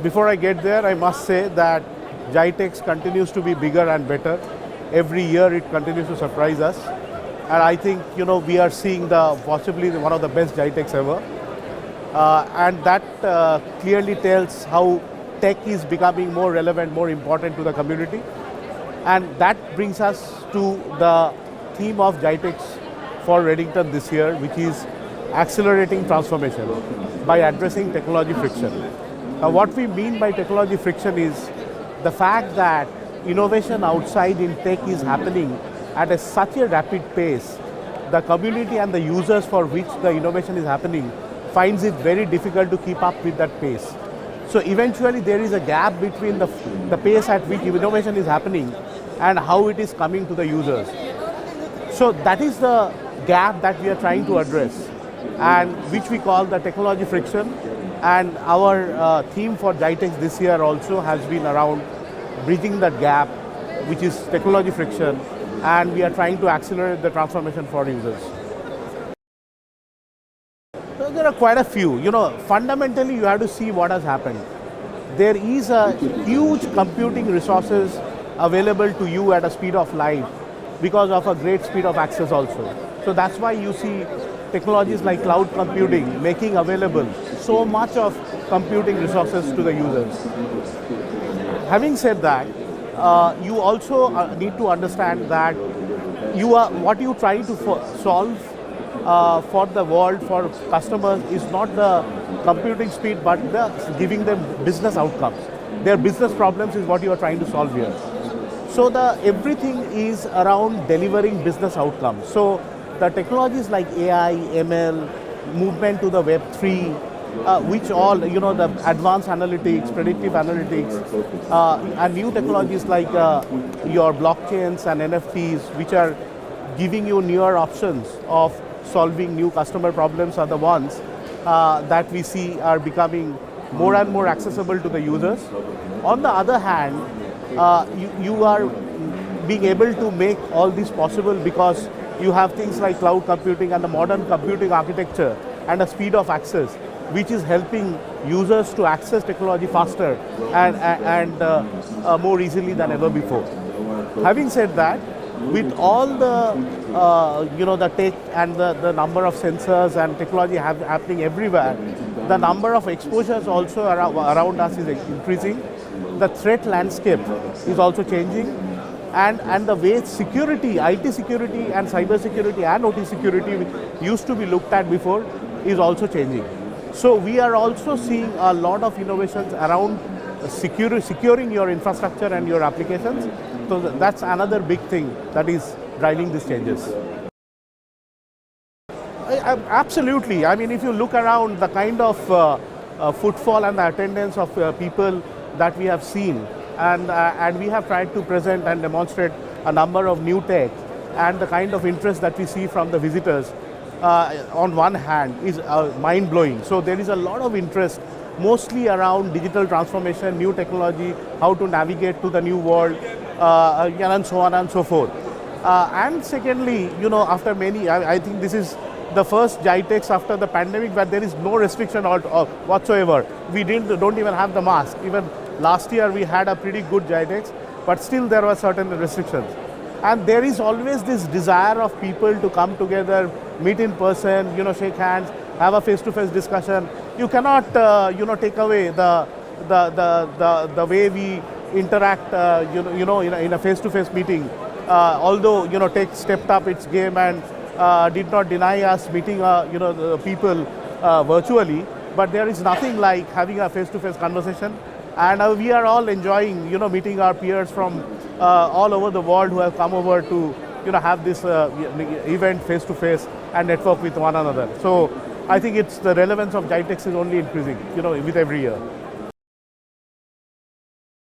before I get there, I must say that GITEX continues to be bigger and better. Every year it continues to surprise us. And I think, we are seeing possibly one of the best GITEX ever. And that clearly tells how tech is becoming more relevant, more important to the community. And that brings us to the theme of GITEX for Redington this year, which is accelerating transformation by addressing technology friction. Now, what we mean by technology friction is the fact that innovation outside in tech is happening at such a rapid pace. The community and the users for which the innovation is happening finds it very difficult to keep up with that pace. So eventually there is a gap between the pace at which innovation is happening and how it is coming to the users. So that is the gap that we are trying to address, and which we call the technology friction. And our theme for GITEX this year also has been around bridging that gap, which is technology friction, and we are trying to accelerate the transformation for users. So there are quite a few. Fundamentally you have to see what has happened. There is a huge computing resources available to you at a speed of light because of a great speed of access also. So that's why you see technologies like cloud computing making available so much of computing resources to the users. Having said that, you also need to understand that what you try to solve for the world, for customers, is not the computing speed, but giving them business outcomes. Their business problems is what you are trying to solve here. So everything is around delivering business outcomes. So the technologies like AI, ML, movement to the Web3, which all, the advanced analytics, predictive analytics, and new technologies like your blockchains and NFTs, which are giving you newer options of solving new customer problems, are the ones that we see are becoming more and more accessible to the users. On the other hand, you are being able to make all this possible because you have things like cloud computing and the modern computing architecture and a speed of access, which is helping users to access technology faster and more easily than ever before. Having said that, with all the tech and the number of sensors and technology happening everywhere, the number of exposures also around us is increasing. The threat landscape is also changing, and the way security, IT security and cyber security and OT security, which used to be looked at before, is also changing. So we are also seeing a lot of innovations around securing your infrastructure and your applications. So that's another big thing that is driving these changes. Absolutely. I mean, if you look around, the kind of footfall and the attendance of people that we have seen, and we have tried to present and demonstrate a number of new tech, and the kind of interest that we see from the visitors, on one hand, is mind-blowing. So there is a lot of interest, mostly around digital transformation, new technology, how to navigate to the new world, and so on and so forth. And secondly, after many, I think this is the first GITEX after the pandemic where there is no restriction whatsoever. We don't even have the mask. Even last year we had a pretty good GITEX, but still there were certain restrictions. And there is always this desire of people to come together, meet in person, shake hands, have a face-to-face discussion. You cannot, take away the way we interact, in a face-to-face meeting. Although, tech stepped up its game and did not deny us meeting, the people virtually, but there is nothing like having a face-to-face conversation. And we are all enjoying, meeting our peers from all over the world who have come over to, have this event face-to-face and network with one another. So I think the relevance of GITEX is only increasing, with every year.